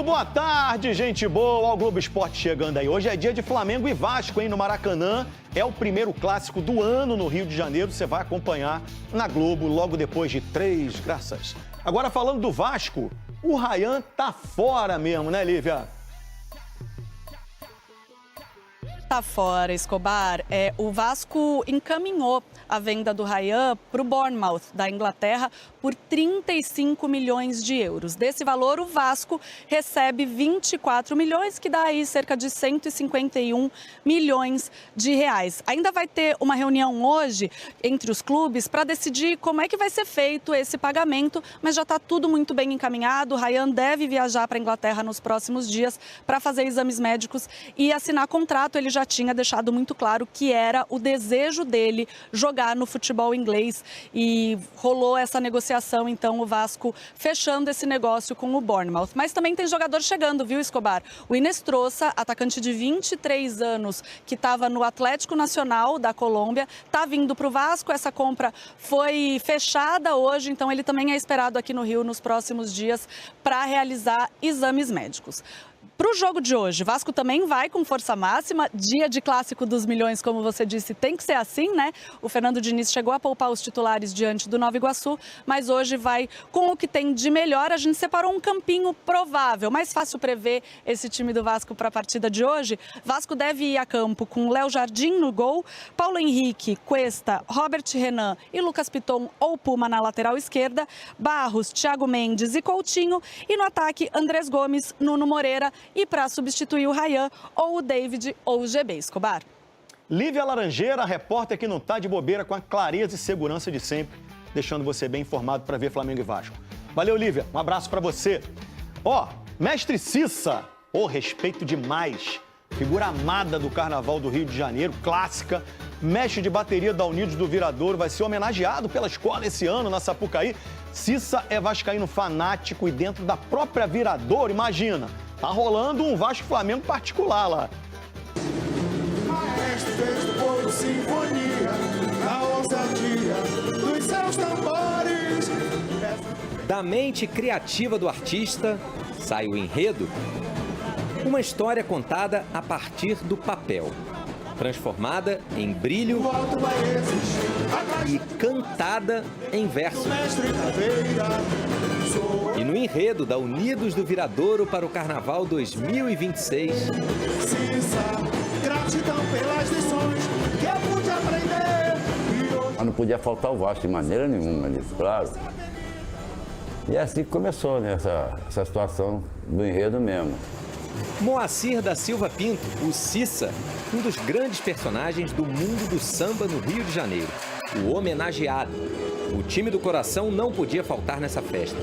Muito boa tarde, gente boa. Ó, o Globo Esporte chegando aí. Hoje é dia de Flamengo e Vasco, hein, no Maracanã. É o primeiro clássico do ano no Rio de Janeiro. Você vai acompanhar na Globo logo depois de 3 graças. Agora, falando do Vasco, o Ryan tá fora mesmo, né, Lívia? Tá fora, Escobar. O Vasco encaminhou a venda do Ryan para o Bournemouth, da Inglaterra, por 35 milhões de euros. Desse valor, o Vasco recebe 24 milhões, que dá aí cerca de 151 milhões de reais. Ainda vai ter uma reunião hoje entre os clubes para decidir como é que vai ser feito esse pagamento, mas já está tudo muito bem encaminhado. O Ryan deve viajar para a Inglaterra nos próximos dias para fazer exames médicos e assinar contrato. Ele já tinha deixado muito claro que era o desejo dele jogar no futebol inglês e rolou essa negociação, então o Vasco fechando esse negócio com o Bournemouth. Mas também tem jogador chegando, viu, Escobar? O Inestrosa, atacante de 23 anos, que estava no Atlético Nacional da Colômbia, está vindo para o Vasco. Essa compra foi fechada hoje, então ele também é esperado aqui no Rio nos próximos dias para realizar exames médicos. Para o jogo de hoje, Vasco também vai com força máxima, dia de clássico dos milhões, como você disse, tem que ser assim, né? O Fernando Diniz chegou a poupar os titulares diante do Nova Iguaçu, mas hoje vai com o que tem de melhor. A gente separou um campinho provável, mais fácil prever esse time do Vasco para a partida de hoje. Vasco deve ir a campo com Léo Jardim no gol, Paulo Henrique, Cuesta, Robert Renan e Lucas Piton ou Puma na lateral esquerda, Barros, Thiago Mendes e Coutinho, e no ataque Andrés Gomes, Nuno Moreira, e para substituir o Ryan, ou o David ou o GB, Escobar. Lívia Laranjeira, repórter que não tá de bobeira, com a clareza e segurança de sempre, deixando você bem informado para ver Flamengo e Vasco. Valeu, Lívia. Um abraço para você. Ó, mestre Cissa, respeito demais. Figura amada do Carnaval do Rio de Janeiro, clássica. Mestre de bateria da Unidos do Viradouro, vai ser homenageado pela escola esse ano na Sapucaí. Cissa é vascaíno fanático e dentro da própria Viradouro, imagina. Tá rolando um Vasco-Flamengo particular lá. Maestro fez do povo sinfonia, a ousadia dos seus tambores. Da mente criativa do artista, sai o enredo. Uma história contada a partir do papel, transformada em brilho e cantada em verso. E no enredo da Unidos do Viradouro para o Carnaval 2026. Gratidão pelas lições que eu pude aprender. Não podia faltar o Vasco de maneira nenhuma ali, claro. E é assim que começou, né, essa situação do enredo mesmo. Moacir da Silva Pinto, o Cissa, um dos grandes personagens do mundo do samba no Rio de Janeiro. O homenageado. O time do coração não podia faltar nessa festa.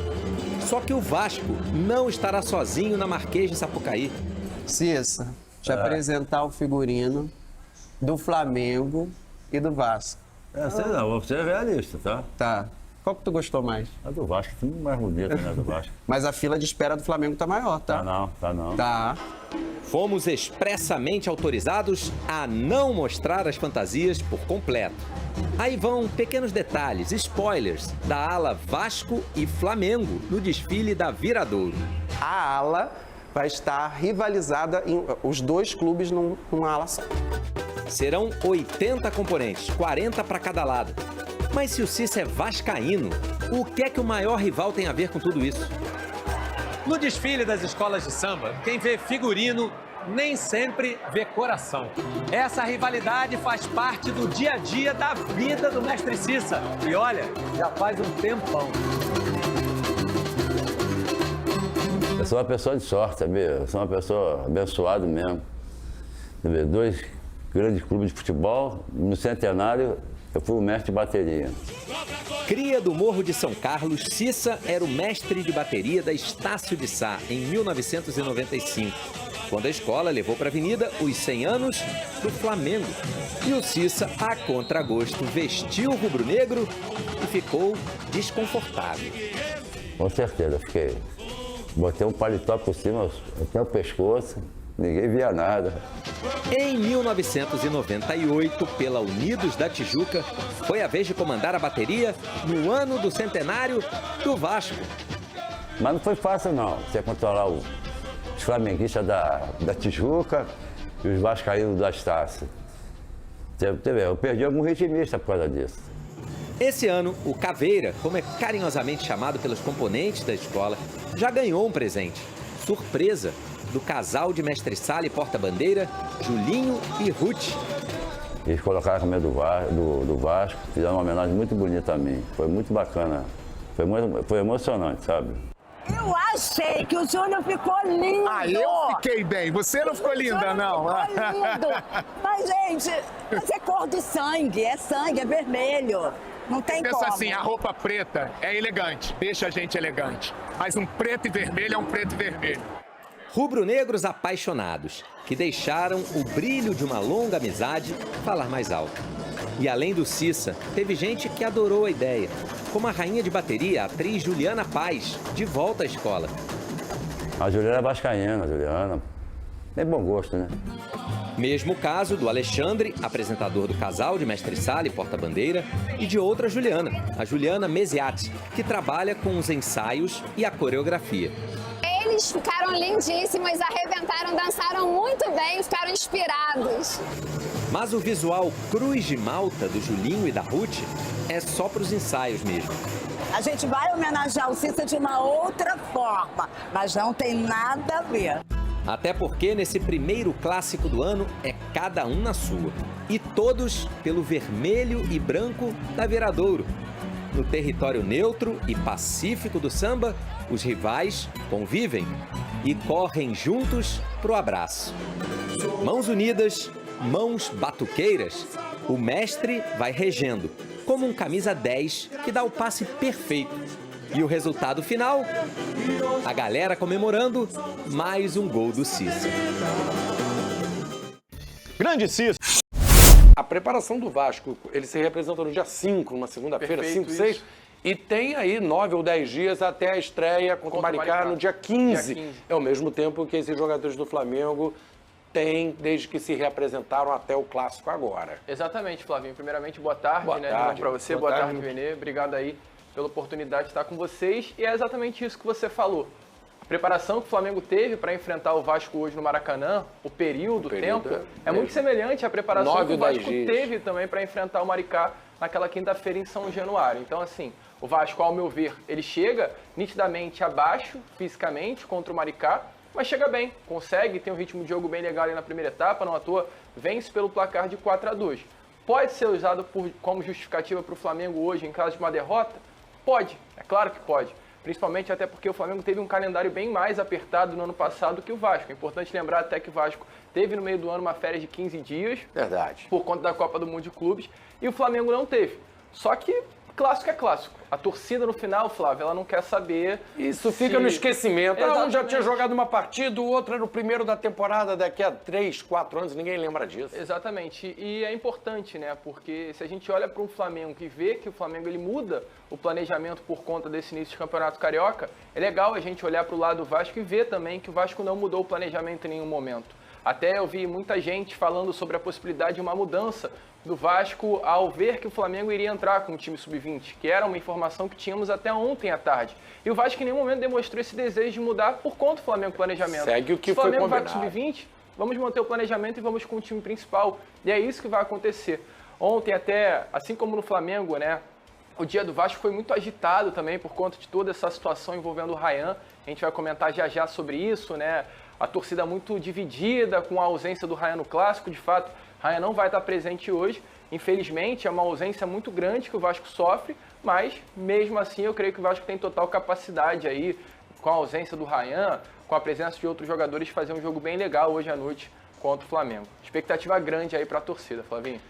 Só que o Vasco não estará sozinho na Marquês de Sapucaí. Cissa, te apresentar o figurino do Flamengo e do Vasco. Sei não, você é realista, tá? Tá. Qual que tu gostou mais? A do Vasco, tudo mais bonito, né, do Vasco. Mas a fila de espera do Flamengo tá maior, tá? Tá não. Tá. Fomos expressamente autorizados a não mostrar as fantasias por completo. Aí vão pequenos detalhes, spoilers, da ala Vasco e Flamengo no desfile da Viradouro. A ala vai estar rivalizada, os dois clubes numa ala só. Serão 80 componentes, 40 para cada lado. Mas se o Cissa é vascaíno, o que é que o maior rival tem a ver com tudo isso? No desfile das escolas de samba, quem vê figurino nem sempre vê coração. Essa rivalidade faz parte do dia a dia da vida do mestre Cissa. E olha, já faz um tempão. Eu sou uma pessoa de sorte, sabia? Eu sou uma pessoa abençoada mesmo. Sabe? 2 grandes clubes de futebol, no centenário eu fui o mestre de bateria. Cria do Morro de São Carlos, Cissa era o mestre de bateria da Estácio de Sá, em 1995, quando a escola levou para a avenida os 100 anos do Flamengo. E o Cissa, a contragosto, vestiu o rubro-negro e ficou desconfortável. Com certeza, fiquei. Botei um paletó por cima, até o pescoço, ninguém via nada. Em 1998, pela Unidos da Tijuca, foi a vez de comandar a bateria no ano do centenário do Vasco. Mas não foi fácil não, você controlar flamenguistas da Tijuca e os vascaínos das taças. Eu perdi algum ritmista por causa disso. Esse ano, o Caveira, como é carinhosamente chamado pelos componentes da escola, já ganhou um presente. Surpresa do casal de mestre-sala e porta-bandeira, Julinho e Ruth. Eles colocaram a camisa do Vasco, fizeram uma homenagem muito bonita a mim. Foi muito bacana, foi emocionante, sabe? Eu achei que o Júnior ficou lindo. Ah, eu fiquei bem. Você não ficou linda, não. Ficou lindo. Mas, gente, mas é cor de sangue, é vermelho. Não tem Pensa como. assim, a roupa preta é elegante, deixa a gente elegante. Mas um preto e vermelho é um preto e vermelho. Rubro-negros apaixonados, que deixaram o brilho de uma longa amizade falar mais alto. E além do Cissa, teve gente que adorou a ideia, como a rainha de bateria, a atriz Juliana Paz, de volta à escola. A Juliana é vascaína, a Juliana. Tem bom gosto, né? Mesmo caso do Alexandre, apresentador do casal de mestre-sala e porta-bandeira, e de outra Juliana, a Juliana Mesiati, que trabalha com os ensaios e a coreografia. Eles ficaram lindíssimos, arrebentaram, dançaram muito bem, ficaram inspirados. Mas o visual Cruz de Malta do Julinho e da Ruth é só para os ensaios mesmo. A gente vai homenagear o Cissa de uma outra forma, mas não tem nada a ver. Até porque nesse primeiro clássico do ano é cada um na sua. E todos pelo vermelho e branco da Viradouro. No território neutro e pacífico do samba, os rivais convivem e correm juntos pro abraço. Mãos unidas, mãos batuqueiras, o mestre vai regendo, como um camisa 10 que dá o passe perfeito. E o resultado final? A galera comemorando mais um gol do Cissa. Grande Cissa. A preparação do Vasco, ele se representa no dia 5, numa segunda-feira, 5, 6, e tem aí 9 ou 10 dias até a estreia contra o Maricá no dia 15. É ao mesmo tempo que esses jogadores do Flamengo têm, desde que se reapresentaram até o Clássico agora. Exatamente, Flavinho. Primeiramente, boa tarde, boa né? Tarde. Para você, boa tarde, Venê. Obrigado aí pela oportunidade de estar com vocês. E é exatamente isso que você falou. A preparação que o Flamengo teve para enfrentar o Vasco hoje no Maracanã, o tempo, é muito semelhante à preparação que o Vasco teve também para enfrentar o Maricá naquela quinta-feira em São Januário. Então, assim, o Vasco, ao meu ver, ele chega nitidamente abaixo, fisicamente, contra o Maricá, mas chega bem, consegue, tem um ritmo de jogo bem legal ali na primeira etapa, não à toa, vence pelo placar de 4-2. Pode ser usado como justificativa para o Flamengo hoje em caso de uma derrota? Pode, é claro que pode. Principalmente até porque o Flamengo teve um calendário bem mais apertado no ano passado que o Vasco. É importante lembrar até que o Vasco teve no meio do ano uma férias de 15 dias. Verdade. Por conta da Copa do Mundo de Clubes. E o Flamengo não teve. Só que clássico é clássico. A torcida no final, Flávio, ela não quer saber. Isso fica no esquecimento. Um já tinha jogado uma partida, o outro era o primeiro da temporada daqui a 3, 4 anos, ninguém lembra disso. Exatamente. E é importante, né? Porque se a gente olha para um Flamengo e vê que o Flamengo ele muda o planejamento por conta desse início de Campeonato Carioca, é legal a gente olhar para o lado do Vasco e ver também que o Vasco não mudou o planejamento em nenhum momento. Até eu vi muita gente falando sobre a possibilidade de uma mudança do Vasco ao ver que o Flamengo iria entrar com o time sub-20, que era uma informação que tínhamos até ontem à tarde. E o Vasco em nenhum momento demonstrou esse desejo de mudar por conta do Flamengo planejamento. Segue o que foi combinado. Se o Flamengo vai com o sub-20, vamos manter o planejamento e vamos com o time principal. E é isso que vai acontecer. Ontem até, assim como no Flamengo, né, o dia do Vasco foi muito agitado também por conta de toda essa situação envolvendo o Ryan. A gente vai comentar já já sobre isso, né? A torcida muito dividida com a ausência do Ryan no Clássico. De fato, Ryan não vai estar presente hoje. Infelizmente, é uma ausência muito grande que o Vasco sofre, mas mesmo assim eu creio que o Vasco tem total capacidade aí, com a ausência do Ryan, com a presença de outros jogadores, de fazer um jogo bem legal hoje à noite contra o Flamengo. Expectativa grande aí para a torcida, Flavinho.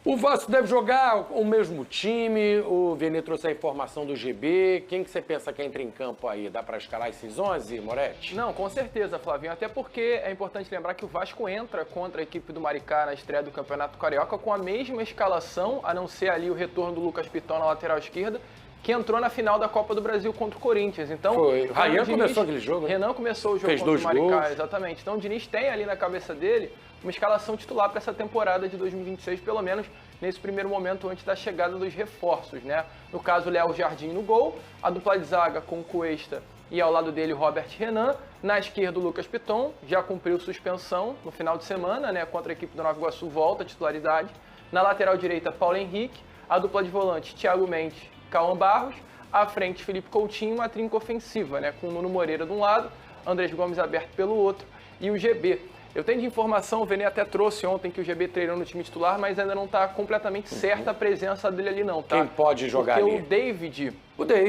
O Vasco deve jogar o mesmo time, o Vene trouxe a informação do GB. Quem que você pensa que entra em campo aí? Dá para escalar esses 11, Moretti? Não, com certeza, Flavinho. Até porque é importante lembrar que o Vasco entra contra a equipe do Maricá na estreia do Campeonato Carioca com a mesma escalação, a não ser ali o retorno do Lucas Piton na lateral esquerda, que entrou na final da Copa do Brasil contra o Corinthians. Então, foi. O Ryan começou aquele jogo, né? Renan começou o jogo fez contra o Maricá, gols. Exatamente. Então o Diniz tem ali na cabeça dele uma escalação titular para essa temporada de 2026, pelo menos nesse primeiro momento antes da chegada dos reforços, né? No caso, Léo Jardim no gol, a dupla de zaga com o Cuesta e ao lado dele o Robert Renan, Na esquerda, o Lucas Piton, já cumpriu suspensão no final de semana, né? Contra a equipe do Nova Iguaçu, volta à titularidade. Na lateral direita, Paulo Henrique. A dupla de volantes, Thiago Mendes, Cauã Barros. À frente, Felipe Coutinho, uma trinca ofensiva, né? Com o Nuno Moreira de um lado, Andrés Gomes aberto pelo outro e o GB. Eu tenho de informação, o Vene até trouxe ontem que o GB treinou no time titular, mas ainda não está completamente certa a presença dele ali não, tá? Quem pode jogar Porque ali? o David,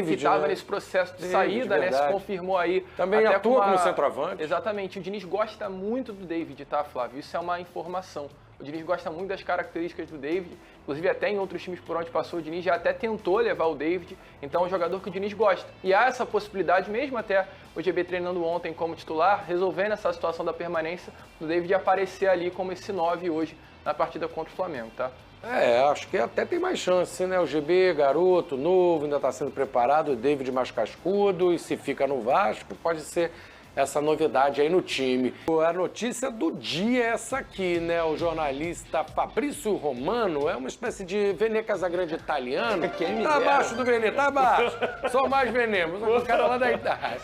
que estava nesse processo de saída, né, se confirmou aí. Também até atua como centroavante. Exatamente, o Diniz gosta muito do David, tá, Flávio? Isso é uma informação. O Diniz gosta muito das características do David, inclusive até em outros times por onde passou o Diniz já até tentou levar o David, então é um jogador que o Diniz gosta. E há essa possibilidade, mesmo até o GB treinando ontem como titular, resolvendo essa situação da permanência do David aparecer ali como esse 9 hoje na partida contra o Flamengo, tá? Acho que até tem mais chance, né? O GB, garoto, novo, ainda está sendo preparado, o David mais cascudo, e se fica no Vasco, pode ser essa novidade aí no time. A notícia do dia é essa aqui, né? O jornalista Fabrício Romano é uma espécie de Vene Casagrande italiano. Tá abaixo do Vene, tá abaixo. Só mais veneno, o cara lá da Itália.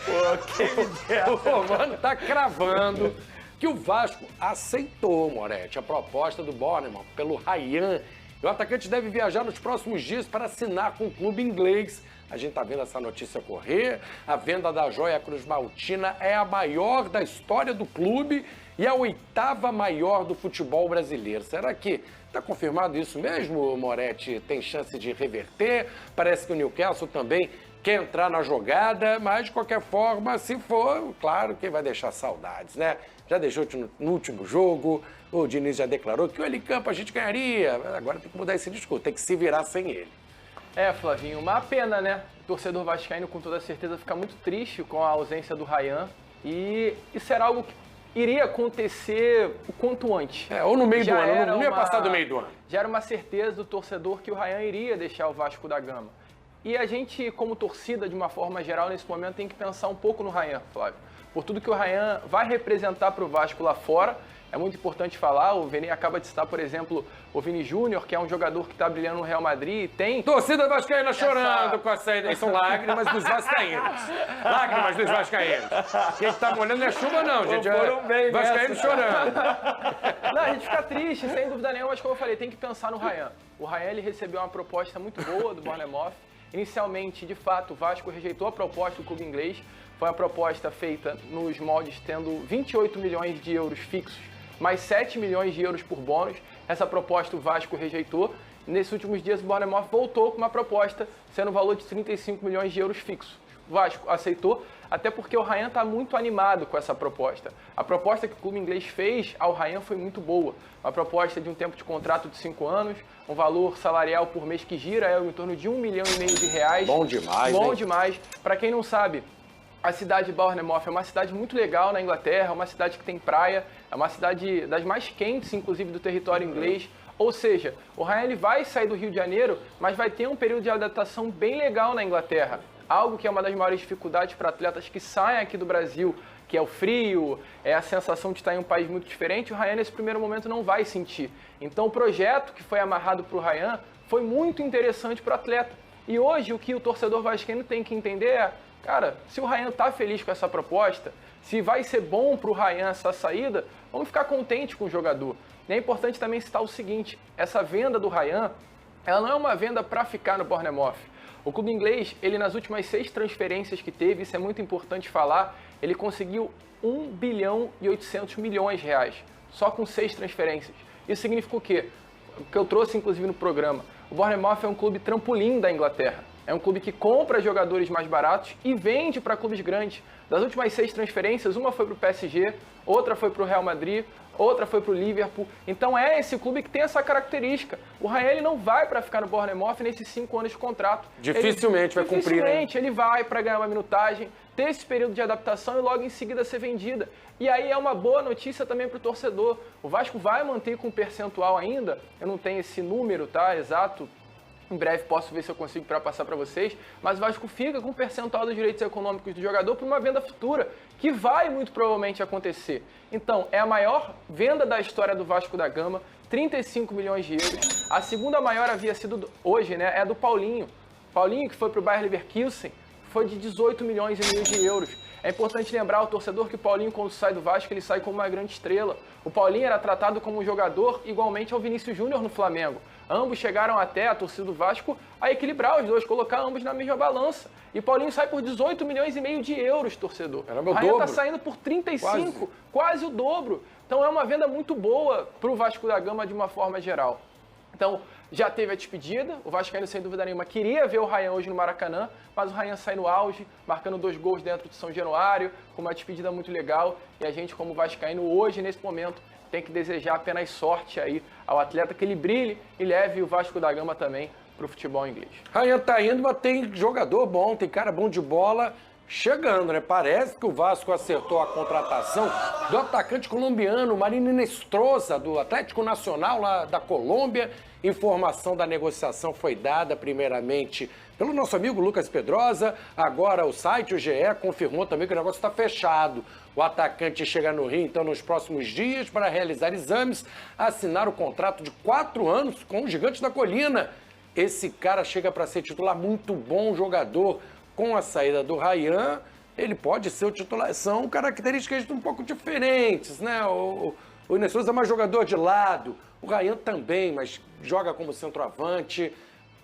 O Romano tá cravando que o Vasco aceitou, Moretti, a proposta do Bournemouth pelo Ryan. O atacante deve viajar nos próximos dias para assinar com o clube inglês. A gente está vendo essa notícia correr. A venda da joia Cruz Maltina é a maior da história do clube e a 8ª maior do futebol brasileiro. Será que está confirmado isso mesmo, Moretti? Tem chance de reverter? Parece que o Newcastle também quer entrar na jogada, mas de qualquer forma, se for, claro que vai deixar saudades, né? Já deixou no último jogo, o Diniz já declarou que o Campo a gente ganharia. Agora tem que mudar esse discurso, tem que se virar sem ele. Flavinho, uma pena, né? O torcedor vascaíno, com toda certeza, fica muito triste com a ausência do Ryan. E isso era algo que iria acontecer o quanto antes. Ou no meio do ano, não ia passar do meio do ano. Já era uma certeza do torcedor que o Ryan iria deixar o Vasco da Gama. E a gente, como torcida, de uma forma geral, nesse momento, tem que pensar um pouco no Ryan, Flávio. Por tudo que o Ryan vai representar para o Vasco lá fora. É muito importante falar, o Vene acaba de citar, por exemplo, o Vini Júnior, que é um jogador que está brilhando no Real Madrid, tem... Torcida vascaína chorando com a saída, são lágrimas dos vascaínos. Lágrimas dos vascaínos. Quem está molhando não é chuva não, gente. É vascaíno chorando. Não, a gente fica triste, sem dúvida nenhuma, mas como eu falei, tem que pensar no Ryan. O Ryan, ele recebeu uma proposta muito boa do Bournemouth. Inicialmente, de fato, o Vasco rejeitou a proposta do clube inglês. Foi uma proposta feita nos moldes tendo 28 milhões de euros fixos, mais 7 milhões de euros por bônus. Essa proposta o Vasco rejeitou. Nesses últimos dias, o Bournemouth voltou com uma proposta, sendo o valor de 35 milhões de euros fixos. O Vasco aceitou, até porque o Ryan está muito animado com essa proposta. A proposta que o clube inglês fez ao Ryan foi muito boa. Uma proposta de um tempo de contrato de 5 anos, um valor salarial por mês que gira em torno de R$1,5 milhão de reais. Bom demais, Bom hein? demais. Para quem não sabe, a cidade de Bournemouth é uma cidade muito legal na Inglaterra, uma cidade que tem praia, é uma cidade das mais quentes, inclusive, do território inglês. Ou seja, o Ryan ele vai sair do Rio de Janeiro, mas vai ter um período de adaptação bem legal na Inglaterra. Algo que é uma das maiores dificuldades para atletas que saem aqui do Brasil, que é o frio, é a sensação de estar em um país muito diferente. O Ryan, nesse primeiro momento, não vai sentir. Então, o projeto que foi amarrado para o Ryan foi muito interessante para o atleta. E hoje, o que o torcedor vascaíno tem que entender é, cara, se o Ryan está feliz com essa proposta, se vai ser bom para o Ryan essa saída, vamos ficar contente com o jogador. E é importante também citar o seguinte, essa venda do Ryan, ela não é uma venda para ficar no Bournemouth. O clube inglês, ele nas últimas 6 transferências que teve, isso é muito importante falar, ele conseguiu 1 bilhão e 800 milhões de reais, só com 6 transferências. Isso significa o quê? O que eu trouxe inclusive no programa. O Bournemouth é um clube trampolim da Inglaterra. É um clube que compra jogadores mais baratos e vende para clubes grandes. Das últimas 6 transferências, uma foi para o PSG, outra foi para o Real Madrid, outra foi para o Liverpool. Então é esse clube que tem essa característica. O Ryan ele não vai para ficar no Bournemouth nesses 5 anos de contrato. Dificilmente vai cumprir, né? Dificilmente ele vai para ganhar uma minutagem, ter esse período de adaptação e logo em seguida ser vendida. E aí é uma boa notícia também para o torcedor. O Vasco vai manter com um percentual ainda, eu não tenho esse número, tá, exato. Em breve posso ver se eu consigo passar para vocês, mas o Vasco fica com um percentual dos direitos econômicos do jogador para uma venda futura, que vai muito provavelmente acontecer. Então, é a maior venda da história do Vasco da Gama, 35 milhões de euros. A segunda maior havia sido hoje, né, é a do Paulinho. Paulinho, que foi para o Bayer Leverkusen, foi de 18 milhões e meio de euros. É importante lembrar ao torcedor que o Paulinho, quando sai do Vasco, ele sai como uma grande estrela. O Paulinho era tratado como um jogador igualmente ao Vinícius Júnior no Flamengo. Ambos chegaram até a torcida do Vasco a equilibrar os dois, colocar ambos na mesma balança. E Paulinho sai por 18 milhões e meio de euros, torcedor. Era meu Rayan dobro. está saindo por 35, quase o dobro. Então é uma venda muito boa para o Vasco da Gama de uma forma geral. Então, já teve a despedida, o vascaíno sem dúvida nenhuma queria ver o Rayan hoje no Maracanã, mas o Rayan sai no auge, marcando 2 gols dentro de São Januário, com uma despedida muito legal, e a gente como vascaíno hoje, nesse momento, tem que desejar apenas sorte aí ao atleta, que ele brilhe e leve o Vasco da Gama também para o futebol inglês. Rayan tá indo, mas tem jogador bom, tem cara bom de bola chegando, né? Parece que o Vasco acertou a contratação do atacante colombiano Marino Inestrosa, do Atlético Nacional lá da Colômbia. Informação da negociação foi dada primeiramente pelo nosso amigo Lucas Pedrosa. Agora o site, o GE, confirmou também que o negócio está fechado. O atacante chega no Rio, então, nos próximos dias para realizar exames, assinar o contrato de 4 anos com o Gigante da Colina. Esse cara chega para ser titular, muito bom jogador. Com a saída do Rayan, ele pode ser o titular. São características um pouco diferentes, né? O Inestrosa é mais jogador de lado, o Rayan também, mas joga como centroavante.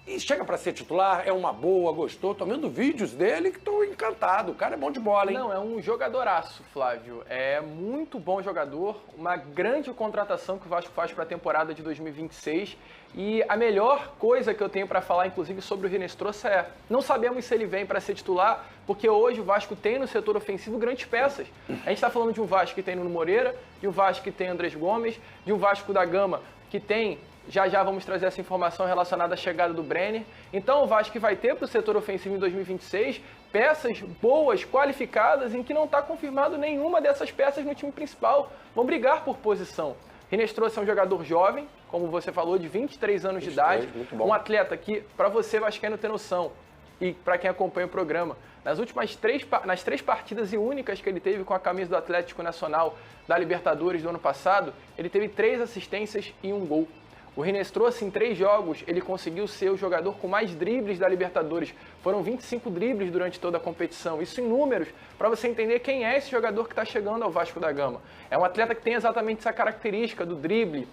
E chega para ser titular, é uma boa, gostou. Tô vendo vídeos dele que estou encantado. O cara é bom de bola, hein? Não, é um jogadoraço, Flávio. É muito bom jogador, uma grande contratação que o Vasco faz para a temporada de 2026. E a melhor coisa que eu tenho para falar, inclusive, sobre o Inestrosa é: não sabemos se ele vem para ser titular, porque hoje o Vasco tem no setor ofensivo grandes peças. A gente está falando de um Vasco que tem Nuno Moreira, de um Vasco que tem Andrés Gomes, de um Vasco da Gama que tem... Já vamos trazer essa informação relacionada à chegada do Brenner. Então o Vasco vai ter para o setor ofensivo em 2026 peças boas, qualificadas, em que não está confirmado nenhuma dessas peças no time principal. Vão brigar por posição. Inestrosa é um jogador jovem, como você falou, de 23 anos de idade. Um atleta que, para você vascaíno ter noção, e para quem acompanha o programa, nas 3 partidas e únicas que ele teve com a camisa do Atlético Nacional da Libertadores do ano passado, ele teve 3 assistências e 1 gol. O Inestrosa, em 3 jogos, ele conseguiu ser o jogador com mais dribles da Libertadores. Foram 25 dribles durante toda a competição. Isso em números, para você entender quem é esse jogador que está chegando ao Vasco da Gama. É um atleta que tem exatamente essa característica do drible,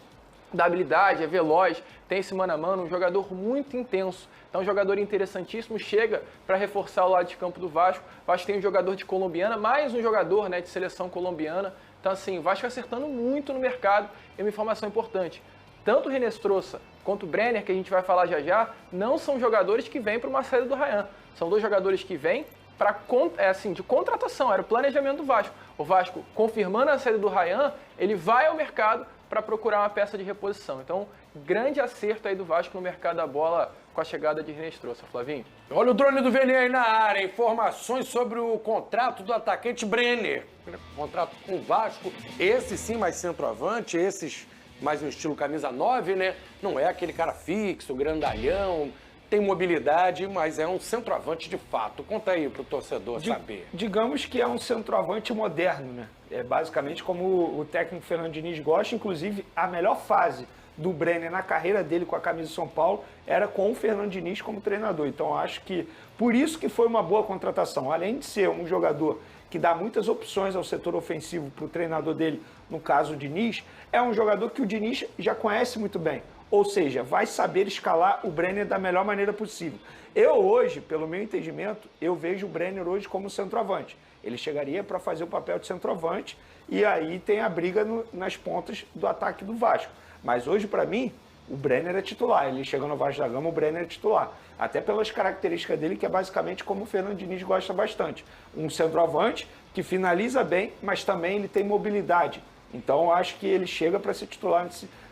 da habilidade, é veloz, tem esse mano a mano, um jogador muito intenso. Então, um jogador interessantíssimo, chega para reforçar o lado de campo do Vasco. O Vasco tem um jogador de colombiana, mais um jogador, né, de seleção colombiana. Então, assim, o Vasco acertando muito no mercado. E uma informação importante: tanto o Inestrosa quanto o Brenner, que a gente vai falar já, não são jogadores que vêm para uma saída do Rayan. São 2 jogadores que vêm para de contratação, era o planejamento do Vasco. O Vasco, confirmando a saída do Rayan, ele vai ao mercado para procurar uma peça de reposição. Então, grande acerto aí do Vasco no mercado da bola com a chegada de Inestrosa, Flavinho. Olha o drone do Vene aí na área. Informações sobre o contrato do atacante Brenner. Contrato com o Vasco. Esse sim mais centroavante, esses mais no estilo camisa 9, né? Não é aquele cara fixo, grandalhão, tem mobilidade, mas é um centroavante de fato. Conta aí pro torcedor saber. Digamos que é um centroavante moderno, né? É basicamente como o técnico Fernando Diniz gosta. Inclusive, a melhor fase do Brenner na carreira dele com a camisa de São Paulo era com o Fernando Diniz como treinador. Então, acho que por isso que foi uma boa contratação. Além de ser um jogador que dá muitas opções ao setor ofensivo para o treinador dele, no caso o Diniz, é um jogador que o Diniz já conhece muito bem. Ou seja, vai saber escalar o Brenner da melhor maneira possível. Eu hoje, pelo meu entendimento, eu vejo o Brenner hoje como centroavante. Ele chegaria para fazer o papel de centroavante e aí tem a briga nas pontas do ataque do Vasco. Mas hoje, para mim, o Brenner é titular. Ele chega no Vasco da Gama, o Brenner é titular. Até pelas características dele, que é basicamente como o Fernando Diniz gosta bastante. Um centroavante que finaliza bem, mas também ele tem mobilidade. Então, eu acho que ele chega para ser titular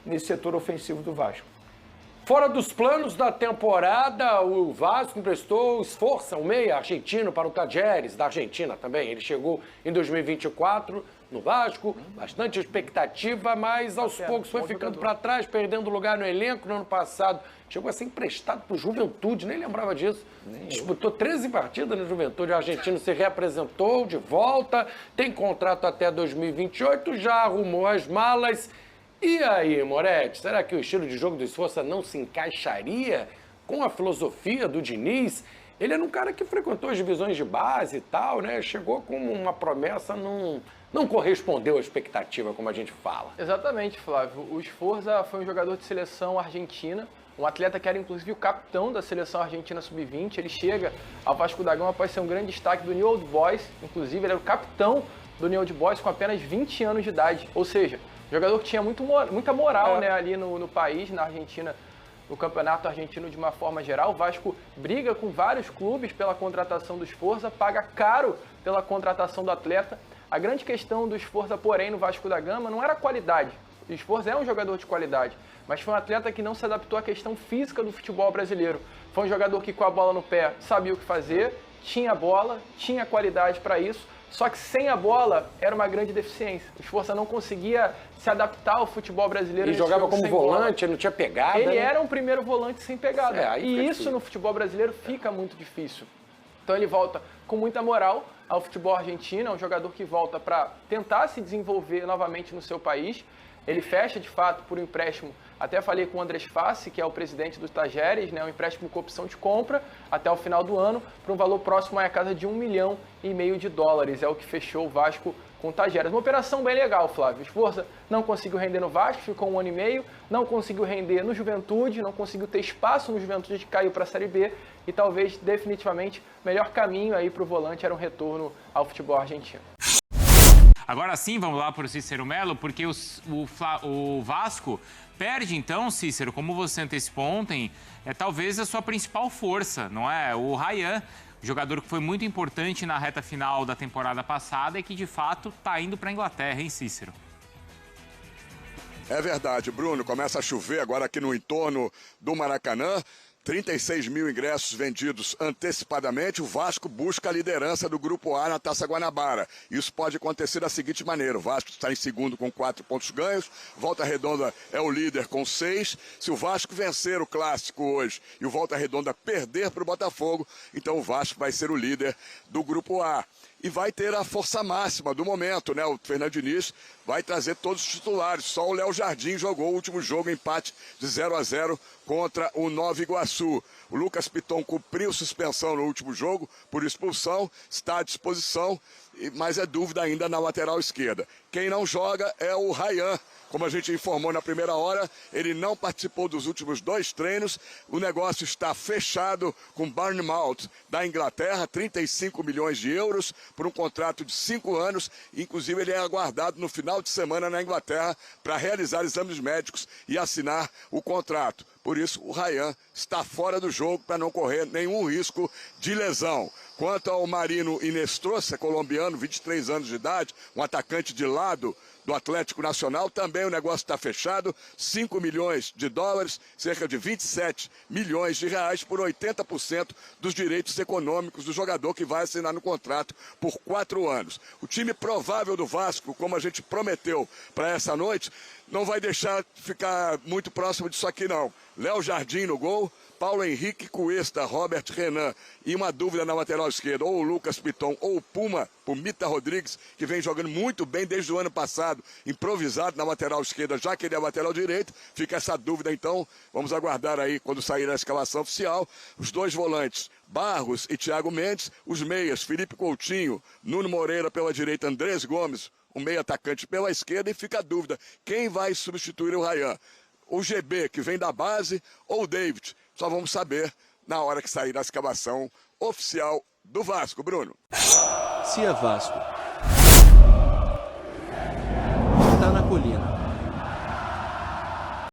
nesse setor ofensivo do Vasco. Fora dos planos da temporada, o Vasco emprestou Esforça, um meia argentino, para o Tajeres, da Argentina também. Ele chegou em 2024 no Vasco, bastante expectativa, mas aos poucos foi ficando para trás, perdendo lugar no elenco no ano passado. Chegou a ser emprestado para o Juventude, nem lembrava disso. Disputou 13 partidas no Juventude, o argentino se reapresentou de volta, tem contrato até 2028, já arrumou as malas. E aí, Moretti, será que o estilo de jogo do Esforça não se encaixaria com a filosofia do Diniz? Ele era um cara que frequentou as divisões de base e tal, né? Chegou com uma promessa, não correspondeu à expectativa, como a gente fala. Exatamente, Flávio. O Sforza foi um jogador de seleção argentina, um atleta que era inclusive o capitão da seleção argentina sub-20. Ele chega ao Vasco da Gama após ser um grande destaque do New Old Boys, inclusive ele era o capitão do New Old Boys com apenas 20 anos de idade. Ou seja, jogador que tinha muita moral, né, ali no país, na Argentina, no campeonato argentino de uma forma geral. O Vasco briga com vários clubes pela contratação do Sforza, paga caro pela contratação do atleta. A grande questão do Sforza, porém, no Vasco da Gama não era a qualidade. O Sforza é um jogador de qualidade, mas foi um atleta que não se adaptou à questão física do futebol brasileiro. Foi um jogador que com a bola no pé sabia o que fazer, tinha bola, tinha qualidade para isso, só que sem a bola era uma grande deficiência. O Sforza não conseguia se adaptar ao futebol brasileiro. Ele jogava como volante, ele não tinha pegada. Ele né? era um primeiro volante sem pegada. E isso no futebol brasileiro fica muito difícil. Então ele volta com muita moral ao futebol argentino, é um jogador que volta para tentar se desenvolver novamente no seu país. Ele fecha, de fato, por um empréstimo. Até falei com o Andrés Fassi, que é o presidente dos Tajeres, né, um empréstimo com opção de compra até o final do ano, para um valor próximo à casa de $1,5 milhão de dólares. É o que fechou o Vasco com o Tajeres. Uma operação bem legal, Flávio. O Sforza não conseguiu render no Vasco, ficou 1 ano e meio, não conseguiu render no Juventude, não conseguiu ter espaço no Juventude, que caiu para a Série B, e talvez, definitivamente, o melhor caminho aí para o volante era um retorno ao futebol argentino. Agora sim, vamos lá para o Cícero Melo, porque o Vasco perde então, Cícero, como você antecipou ontem, talvez a sua principal força, não é? O Ryan, jogador que foi muito importante na reta final da temporada passada e que de fato está indo para a Inglaterra, hein, Cícero? É verdade, Bruno, começa a chover agora aqui no entorno do Maracanã. 36 mil ingressos vendidos antecipadamente, o Vasco busca a liderança do Grupo A na Taça Guanabara. Isso pode acontecer da seguinte maneira: o Vasco está em segundo com 4 pontos ganhos, Volta Redonda é o líder com 6. Se o Vasco vencer o Clássico hoje e o Volta Redonda perder para o Botafogo, então o Vasco vai ser o líder do Grupo A. E vai ter a força máxima do momento, né? O Fernando Diniz vai trazer todos os titulares. Só o Léo Jardim jogou o último jogo, empate de 0-0 contra o Nova Iguaçu. O Lucas Piton cumpriu suspensão no último jogo por expulsão, está à disposição, mas é dúvida ainda na lateral esquerda. Quem não joga é o Ryan. Como a gente informou na primeira hora, ele não participou dos últimos 2 treinos. O negócio está fechado com Bournemouth da Inglaterra, 35 milhões de euros por um contrato de 5 anos. Inclusive, ele é aguardado no final de semana na Inglaterra para realizar exames médicos e assinar o contrato. Por isso, o Ryan está fora do jogo para não correr nenhum risco de lesão. Quanto ao Marino Inestrosa, colombiano, 23 anos de idade, um atacante de lado do Atlético Nacional, também o negócio está fechado, 5 milhões de dólares, cerca de 27 milhões de reais por 80% dos direitos econômicos do jogador, que vai assinar no contrato por 4 anos. O time provável do Vasco, como a gente prometeu para essa noite, não vai deixar ficar muito próximo disso aqui não. Léo Jardim no gol, Paulo Henrique, Cuesta, Robert Renan e uma dúvida na lateral esquerda, ou o Lucas Piton ou o Pumita Rodrigues, que vem jogando muito bem desde o ano passado, improvisado na lateral esquerda, já que ele é lateral direito. Fica essa dúvida então, vamos aguardar aí quando sair a escalação oficial. Os 2 volantes, Barros e Thiago Mendes, os meias, Felipe Coutinho, Nuno Moreira pela direita, Andrés Gomes, o meio atacante pela esquerda, e fica a dúvida, quem vai substituir o Ryan? O GB, que vem da base, ou o David? Só vamos saber na hora que sair a escalação oficial do Vasco, Bruno. Se é Vasco